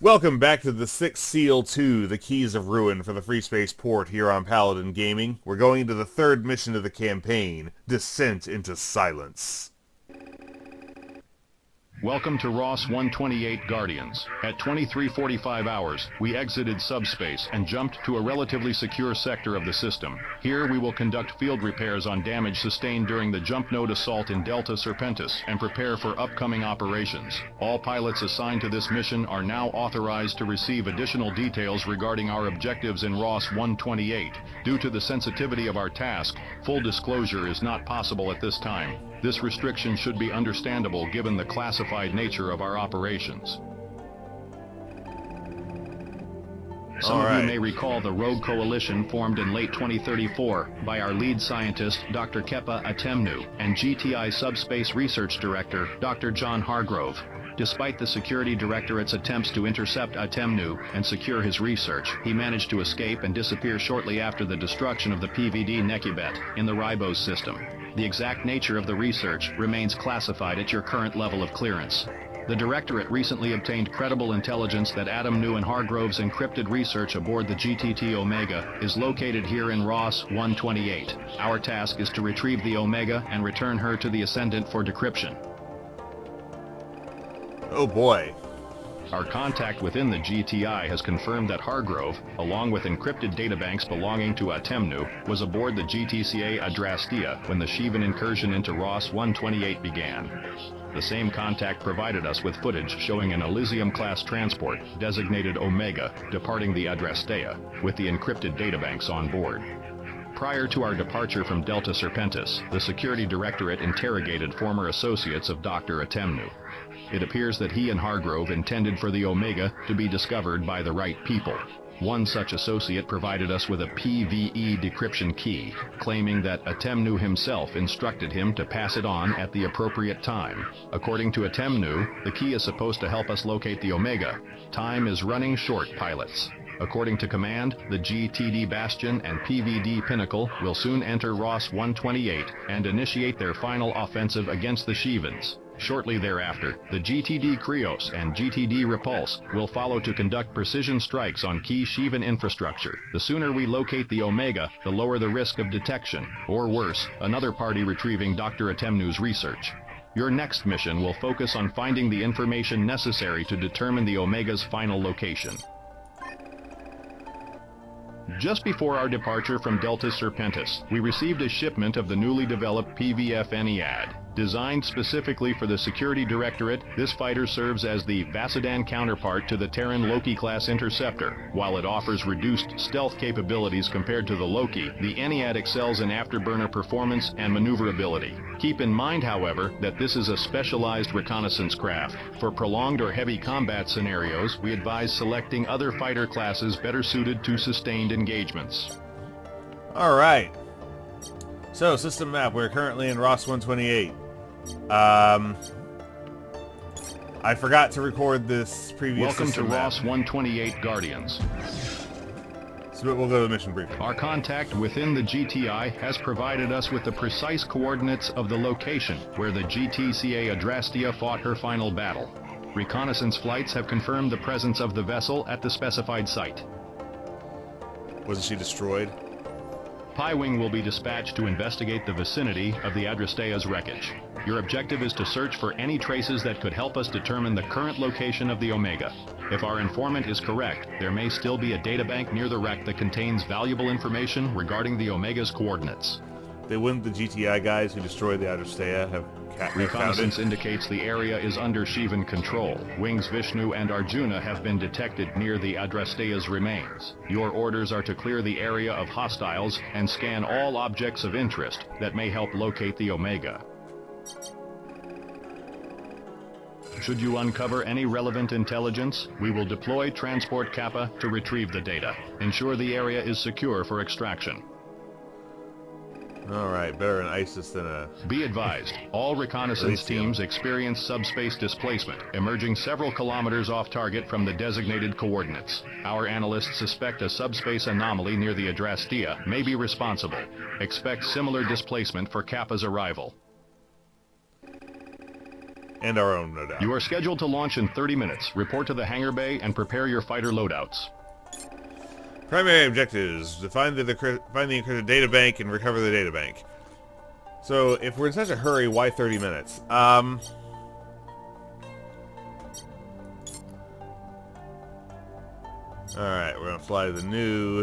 Welcome back to the Sixth Seal 2, the Keys of Ruin for the Freespace Port here on Paladin Gaming. We're going into the third mission of the campaign, Descent into Silence. Welcome to Ross 128 Guardians. At 23:45 hours, we exited subspace and jumped to a relatively secure sector of the system. Here we will conduct field repairs on damage sustained during the jump node assault in Delta Serpentis and prepare for upcoming operations. All pilots assigned to this mission are now authorized to receive additional details regarding our objectives in Ross 128. Due to the sensitivity of our task, full disclosure is not possible at this time. This restriction should be understandable given the classified nature of our operations. Some of you may recall the Rogue Coalition formed in late 2034 by our lead scientist, Dr. HLCa Atemnu, and GTI Subspace Research Director, Dr. John Hargrove. Despite the Security Directorate's attempts to intercept Atemnu and secure his research, he managed to escape and disappear shortly after the destruction of the PVD Nekibet in the Ribose system. The exact nature of the research remains classified at your current level of clearance. The Directorate recently obtained credible intelligence that Atemnu and Hargrove's encrypted research aboard the GTT Omega is located here in Ross 128. Our task is to retrieve the Omega and return her to the Ascendant for decryption. Oh boy. Our contact within the GTI has confirmed that Hargrove, along with encrypted databanks belonging to Atemnu, was aboard the GTCa Adrastea when the Shivan incursion into Ross 128 began. The same contact provided us with footage showing an Elysium-class transport, designated Omega, departing the Adrastea, with the encrypted databanks on board. Prior to our departure from Delta Serpentis, the Security Directorate interrogated former associates of Dr. Atemnu. It appears that he and Hargrove intended for the Omega to be discovered by the right people. One such associate provided us with a PVE decryption key, claiming that Atemnu himself instructed him to pass it on at the appropriate time. According to Atemnu, the key is supposed to help us locate the Omega. Time is running short, pilots. According to command, the GTD Bastion and PVD Pinnacle will soon enter Ross 128 and initiate their final offensive against the Shivans. Shortly thereafter, the GTD Krios and GTD Repulse will follow to conduct precision strikes on key Shivan infrastructure. The sooner we locate the Omega, the lower the risk of detection, or worse, another party retrieving Dr. Atemnu's research. Your next mission will focus on finding the information necessary to determine the Omega's final location. Just before our departure from Delta Serpentis, we received a shipment of the newly developed PVF Ennead. Designed specifically for the Security Directorate, this fighter serves as the Vasudan counterpart to the Terran Loki-class Interceptor. While it offers reduced stealth capabilities compared to the Loki, the Ennead excels in afterburner performance and maneuverability. Keep in mind, however, that this is a specialized reconnaissance craft. For prolonged or heavy combat scenarios, we advise selecting other fighter classes better suited to sustained engagements. Alright. So, system map, we're currently in Ross 128. I forgot to record this previous Welcome to system map. Ross 128 Guardians. So we'll go to the mission briefing. Our contact within the GTI has provided us with the precise coordinates of the location where the GTCa Adrastea fought her final battle. Reconnaissance flights have confirmed the presence of the vessel at the specified site. Wasn't she destroyed? Pi-Wing will be dispatched to investigate the vicinity of the Adrastea's wreckage. Your objective is to search for any traces that could help us determine the current location of the Omega. If our informant is correct, there may still be a databank near the wreck that contains valuable information regarding the Omega's coordinates. They wouldn't the GTI guys who destroyed the Adrastea have Reconnaissance indicates the area is under Shivan control. Wings Vishnu and Arjuna have been detected near the Adrastea's remains. Your orders are to clear the area of hostiles and scan all objects of interest that may help locate the Omega. Should you uncover any relevant intelligence, we will deploy Transport Kappa to retrieve the data. Ensure the area is secure for extraction. Alright, better an ISIS than a... Be advised, all reconnaissance teams experience subspace displacement, emerging several kilometers off target from the designated coordinates. Our analysts suspect a subspace anomaly near the Adrastea may be responsible. Expect similar displacement for Kappa's arrival. And our own, no doubt. You are scheduled to launch in 30 minutes. Report to the hangar bay and prepare your fighter loadouts. Primary objectives: to find the encrypted databank and recover the databank. So, if we're in such a hurry, why 30 minutes? Alright, we're gonna fly to the new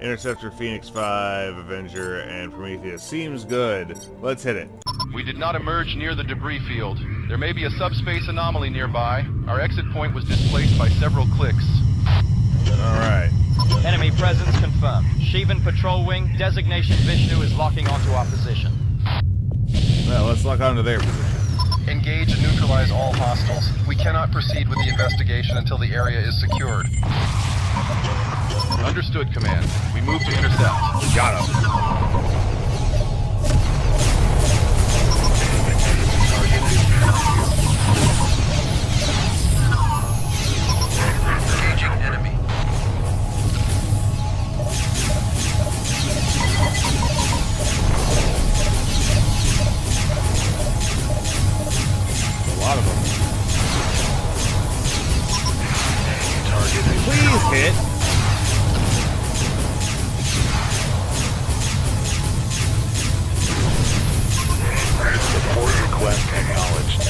Interceptor, Phoenix 5, Avenger, and Prometheus. Seems good. Let's hit it. We did not emerge near the debris field. There may be a subspace anomaly nearby. Our exit point was displaced by several clicks. Alright. Enemy presence confirmed. Shivan patrol wing, designation Vishnu is locking onto our position. Well, let's lock onto their position. Engage and neutralize all hostiles. We cannot proceed with the investigation until the area is secured. Understood, Command. We move to intercept. Got him. Engaging enemy. A lot of them. Please hit. Support request acknowledged.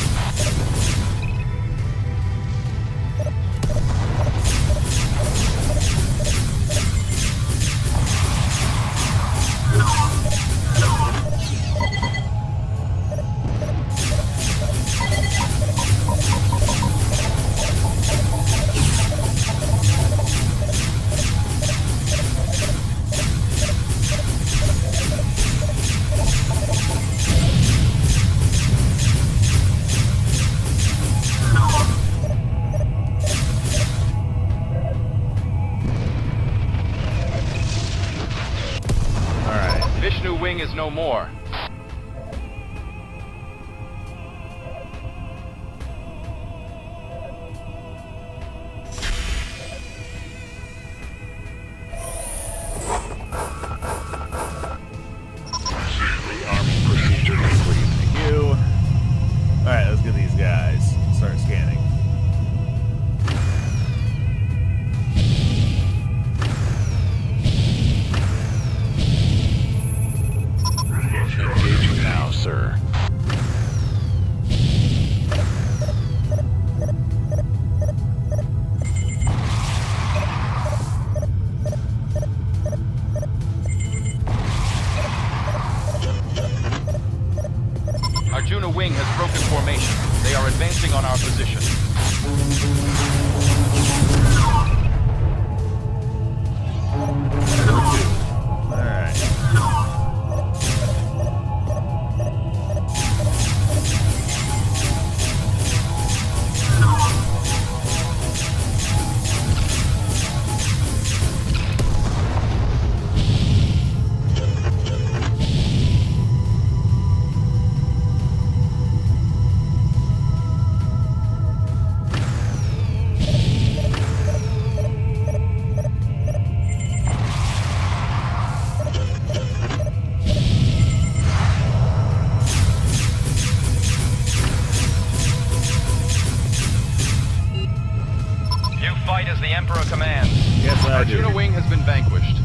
Vishnu wing is no more. Rearming procedure complete. Thank you. Alright, let's get these guys. Start scanning. Engaging now, sir. Arjuna wing has broken formation. They are advancing on our position. Fight as the Emperor commands. Yes, I do. Arjuna wing has been vanquished.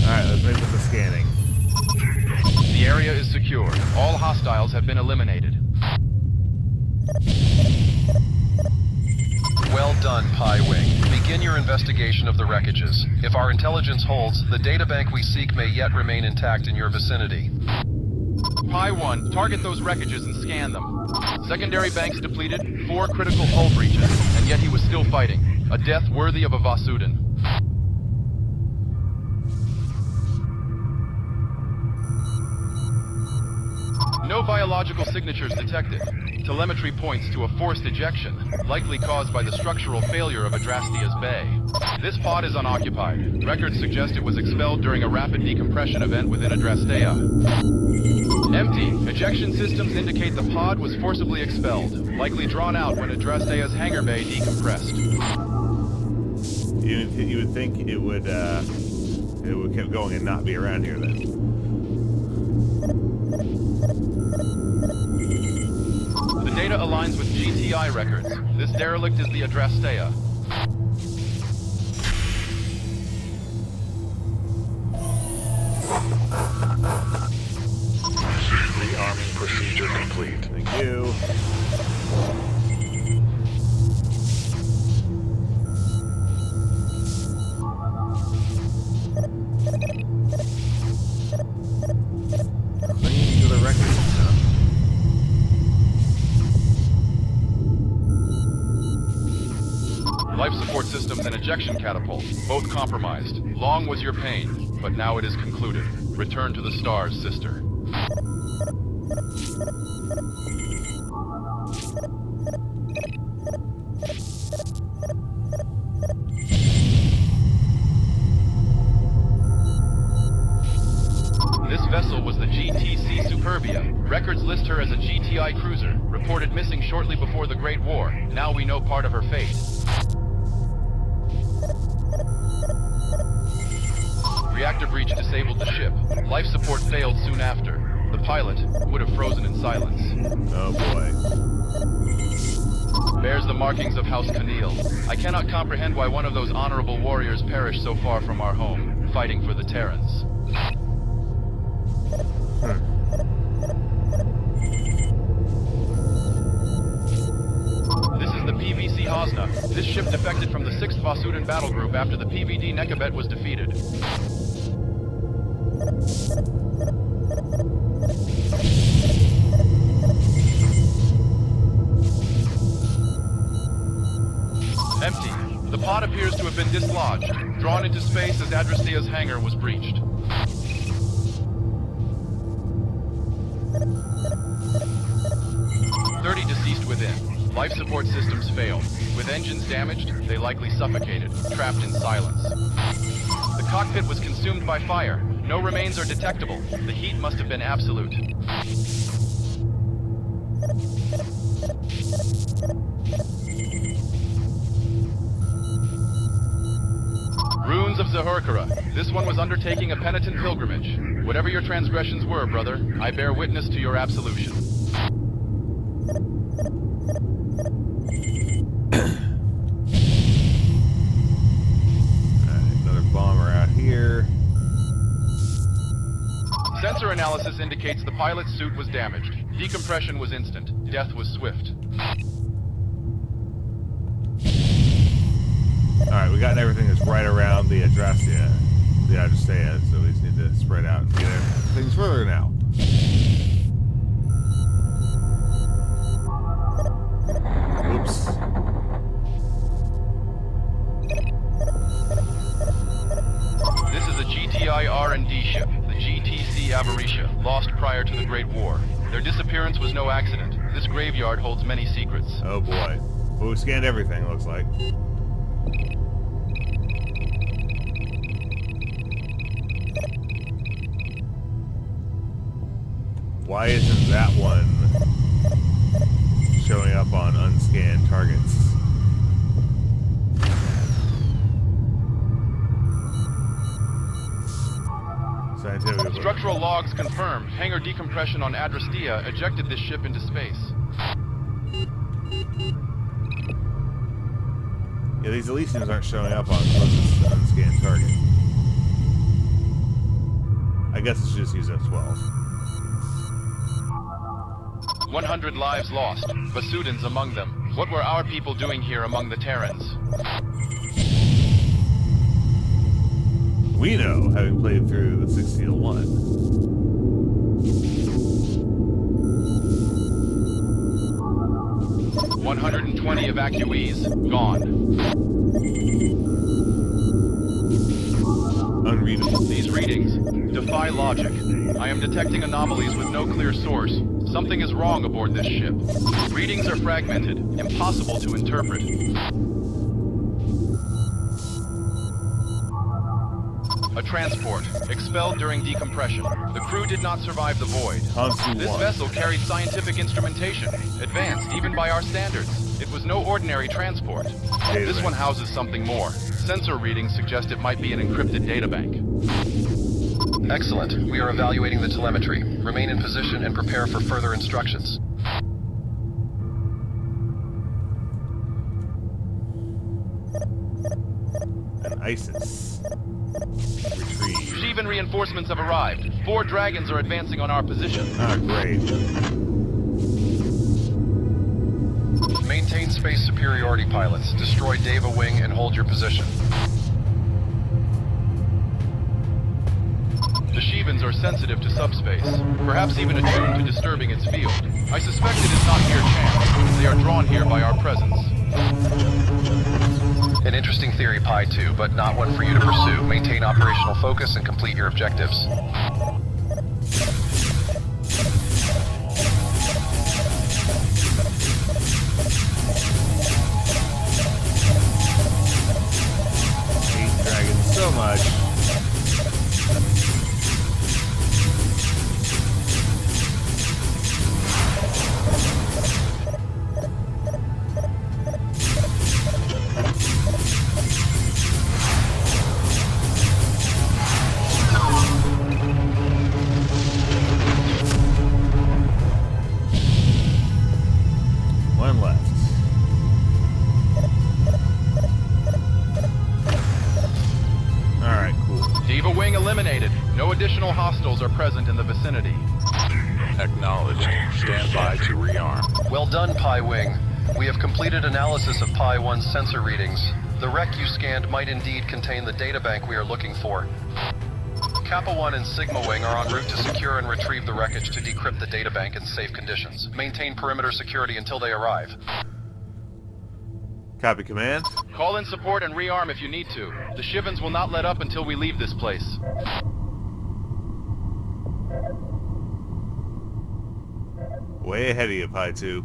Alright, let's make the scanning. The area is secure. All hostiles have been eliminated. Well done, Pi Wing. Begin your investigation of the wreckages. If our intelligence holds, the databank we seek may yet remain intact in your vicinity. Pi 1, target those wreckages and scan them. Secondary banks depleted, 4 critical hull breaches, and yet he was still fighting. A death worthy of a Vasudan. No biological signatures detected. Telemetry points to a forced ejection, likely caused by the structural failure of Adrastea's bay. This pod is unoccupied. Records suggest it was expelled during a rapid decompression event within Adrastea. Empty. Ejection systems indicate the pod was forcibly expelled, likely drawn out when Adrastea's hangar bay decompressed. You would think it would keep going and not be around here then. aligns with GTI records. This derelict is the Adrastea. Rearming procedure complete. Thank you. Clinging to the records now. Life support systems and ejection catapult, both compromised. Long was your pain, but now it is concluded. Return to the stars, sister. This vessel was the GTC Superbia. Records list her as a GTI cruiser, reported missing shortly before the Great War. Now we know part of her fate. Reactor breach disabled the ship. Life support failed soon after. The pilot would have frozen in silence. Oh boy. Bears the markings of House Keneal. I cannot comprehend why one of those honorable warriors perished so far from our home, fighting for the Terrans. This is the PVC Hosna. This ship defected from the 6th Vasudan battle group after the PVD Nekabet was defeated. Empty. The pod appears to have been dislodged, drawn into space as Adrastea's hangar was breached. Deceased within. Life support systems failed. With engines damaged, they likely suffocated, trapped in silence. The cockpit was consumed by fire. No remains are detectable. The heat must have been absolute. Ruins of Zahurkara. This one was undertaking a penitent pilgrimage. Whatever your transgressions were, brother, I bear witness to your absolution. Sensor analysis indicates the pilot's suit was damaged. Decompression was instant. Death was swift. Alright, we got everything that's right around the Adrastea. The Adrastea, so we just need to spread out and get things further now. Oops. This is a GTI R&D ship, the GTCa Adrastea, lost prior to the Great War. Their disappearance was no accident. This graveyard holds many secrets. Oh boy. Well, we scanned everything, looks like. Why isn't that one showing up on unscanned targets? Structural logs confirm hangar decompression on Adrastea ejected this ship into space. Yeah, these Elysians aren't showing up on closest unscanned target. I guess it's just use F12. 100 lives lost, Vasudans among them. What were our people doing here among the Terrans? We know, having played through the 601. 120 evacuees, gone. Unreadable. These readings defy logic. I am detecting anomalies with no clear source. Something is wrong aboard this ship. Readings are fragmented, impossible to interpret. A transport, expelled during decompression. The crew did not survive the void. This vessel carried scientific instrumentation, advanced even by our standards. It was no ordinary transport. This one houses something more. Sensor readings suggest it might be an encrypted databank. Excellent. We are evaluating the telemetry. Remain in position and prepare for further instructions. ISIS. Retrieve. Shivan reinforcements have arrived. 4 dragons are advancing on our position. Ah, great. Maintain space superiority, pilots. Destroy Deva Wing and hold your position. The Shivans are sensitive to subspace, perhaps even attuned to disturbing its field. I suspect it is not mere chance. They are drawn here by our presence. An interesting theory, Pi 2, but not one for you to pursue. Maintain operational focus and complete your objectives. Hate dragons so much. One left. Alright, cool. Deva Wing eliminated. No additional hostiles are present in the vicinity. Acknowledged. Stand by to rearm. Well done, Pi Wing. We have completed analysis of Pi 1's sensor readings. The wreck you scanned might indeed contain the databank we are looking for. Kappa 1 and Sigma Wing are en route to secure and retrieve the wreckage to decrypt the databank in safe conditions. Maintain perimeter security until they arrive. Copy, command. Call in support and rearm if you need to. The Shivans will not let up until we leave this place. Way ahead of you, Pi 2.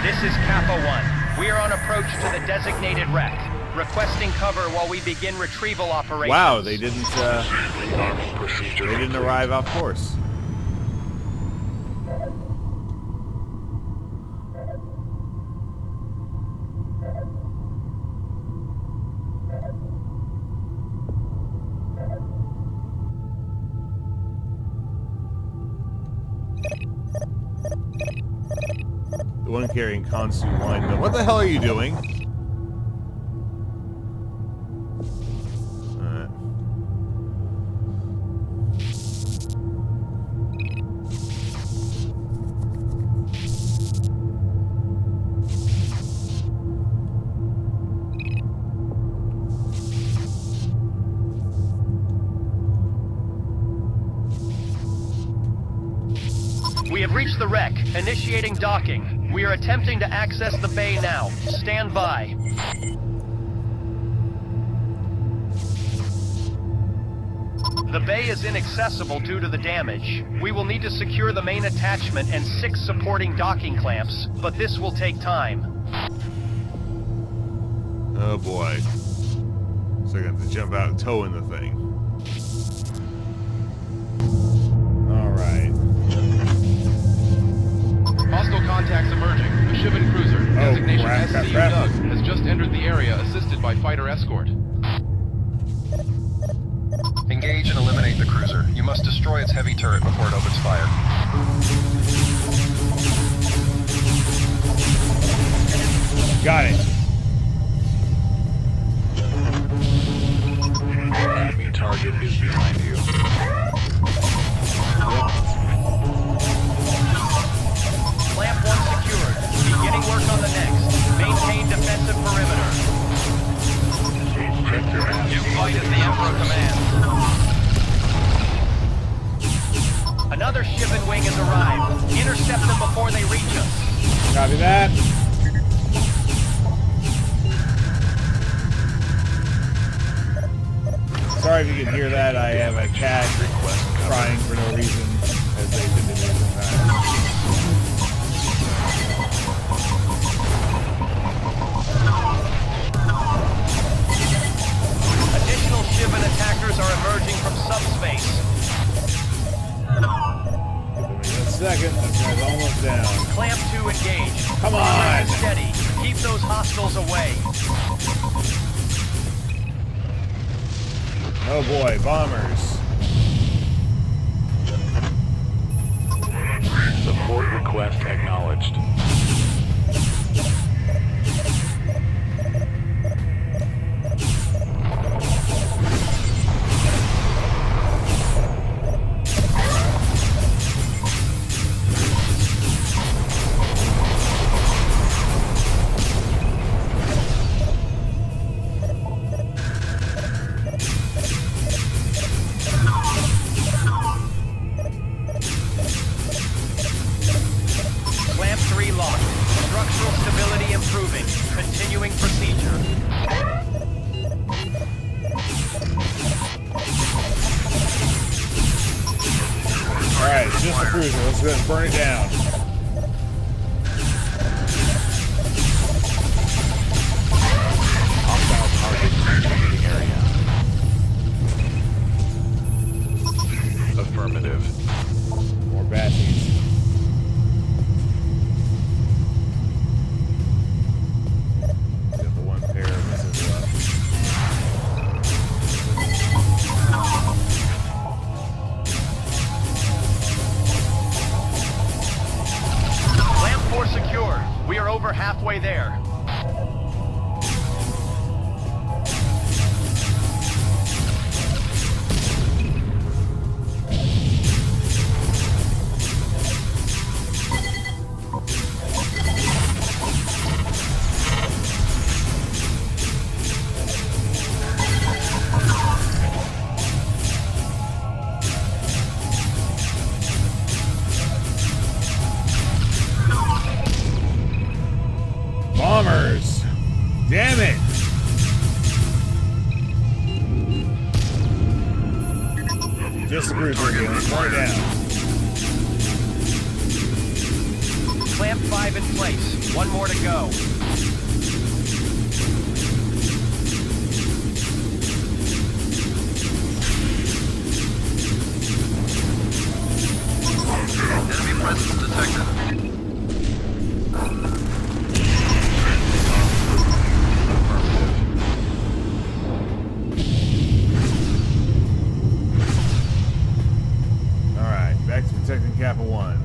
This is Kappa 1. We are on approach to the designated wreck. Requesting cover while we begin retrieval operations. Wow, they didn't Rearming procedure arrive off course. The one carrying Konsu line. What the hell are you doing? Alright. We have reached the wreck. Initiating docking. We are attempting to access the bay now. Stand by. The bay is inaccessible due to the damage. We will need to secure the main attachment and 6 supporting docking clamps, but this will take time. Oh boy. So I got to jump out and tow in the thing. Alright. Hostile contacts emerging. A Shivan cruiser, designation crap, SCU crap. Doug, has just entered the area assisted by fighter escort. Engage and eliminate the cruiser. You must destroy its heavy turret before it opens fire. Got it. Enemy target is behind you. Clamp 1 secured. Beginning work on the next. Maintain defensive perimeter. Check your map. New flight is the Emperor commands. Another Shivan wing has arrived. Intercept them before they reach us. Copy that. Sorry if you can hear that. I have a cat crying for no reason, as they tend to do sometimes. Additional Shivan attackers are emerging from subspace. Give me a second. This guy's almost down. Clamp 2 engaged. Come on! Steady. Keep those hostiles away. Oh boy, bombers. Support request acknowledged. Alright, it's just a cruiser. Let's go ahead and burn it down. Hostile target entering area. Affirmative. More batteries. Got the one pair of missiles left. Lamp 4 secured. We are over halfway there. Bombers! Damn it! Just a cruiser again. Let's burn it down. Clamp 5 in place. One more to go. Enemy presence detected. Alright, back to protecting Kappa 1.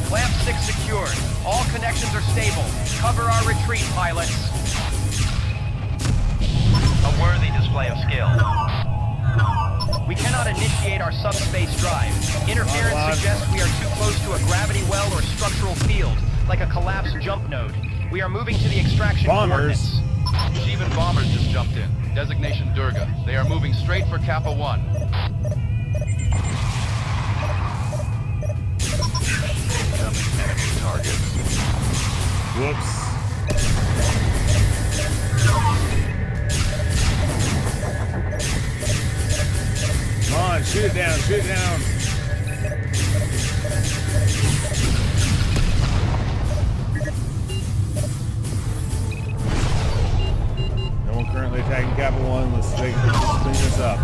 Clamp 6 secured. All connections are stable. Cover our retreat, pilots. A worthy display of skill. We cannot initiate our subspace drive. Interference suggests we are too close to a gravity well or structural field, like a collapsed jump node. We are moving to the extraction Bombers. coordinates. Shivan bombers just jumped in. Designation Durga. They are moving straight for Kappa 1. Incoming enemy target. Whoops. Come on, shoot it down, shoot it down. No one currently attacking Kappa 1. Let's clean this up.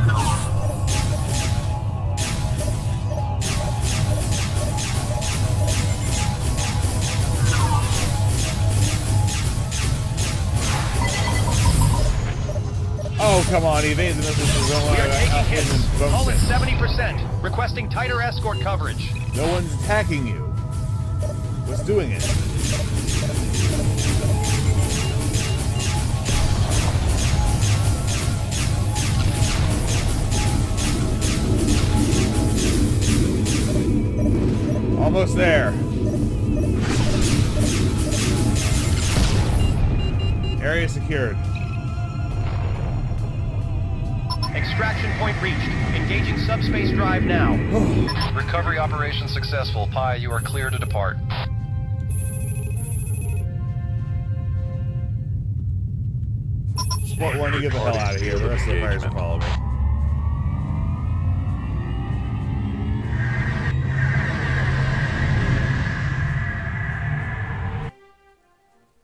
Oh, come on, evade the missiles. We are taking hits. Hull at 70%. Requesting tighter escort coverage. No one's attacking you. What's doing it? Almost there. Area secured. Extraction point reached. Engaging subspace drive now. Recovery operation successful. Pi, you are clear to depart. Sport 1 to get the hell out of here. The rest of the players will follow me.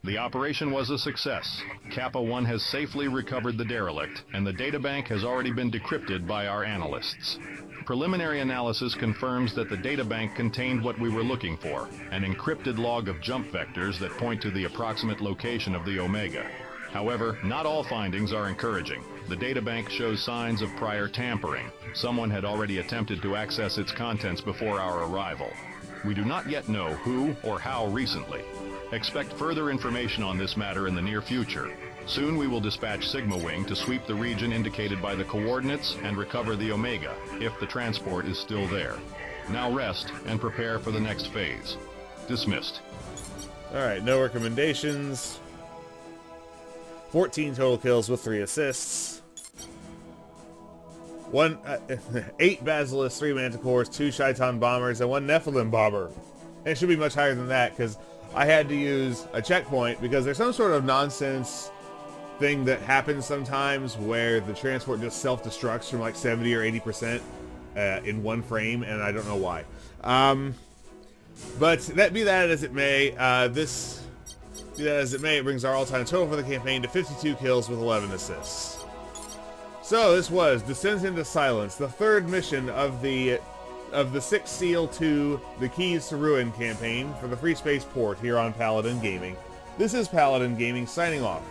The operation was a success. Kappa 1 has safely recovered the derelict, and the databank has already been decrypted by our analysts. Preliminary analysis confirms that the databank contained what we were looking for, an encrypted log of jump vectors that point to the approximate location of the Omega. However, not all findings are encouraging. The databank shows signs of prior tampering. Someone had already attempted to access its contents before our arrival. We do not yet know who or how recently. Expect further information on this matter in the near future. Soon we will dispatch Sigma Wing to sweep the region indicated by the coordinates and recover the Omega, if the transport is still there. Now rest and prepare for the next phase. Dismissed. Alright, no recommendations. 14 total kills with 3 assists. 8 Basilisk, 3 Manticores, 2 Shaitan Bombers, and 1 Nephilim Bomber. And it should be much higher than that, because I had to use a checkpoint, because there's some sort of nonsense thing that happens sometimes where the transport just self-destructs from like 70 or 80% in one frame, and I don't know why. But that be that as it may, it brings our all-time total for the campaign to 52 kills with 11 assists. So this was Descent into Silence, the third mission of the 6th Seal to the Keys to Ruin campaign for the Freespace Port here on Paladin Gaming. This is Paladin Gaming signing off.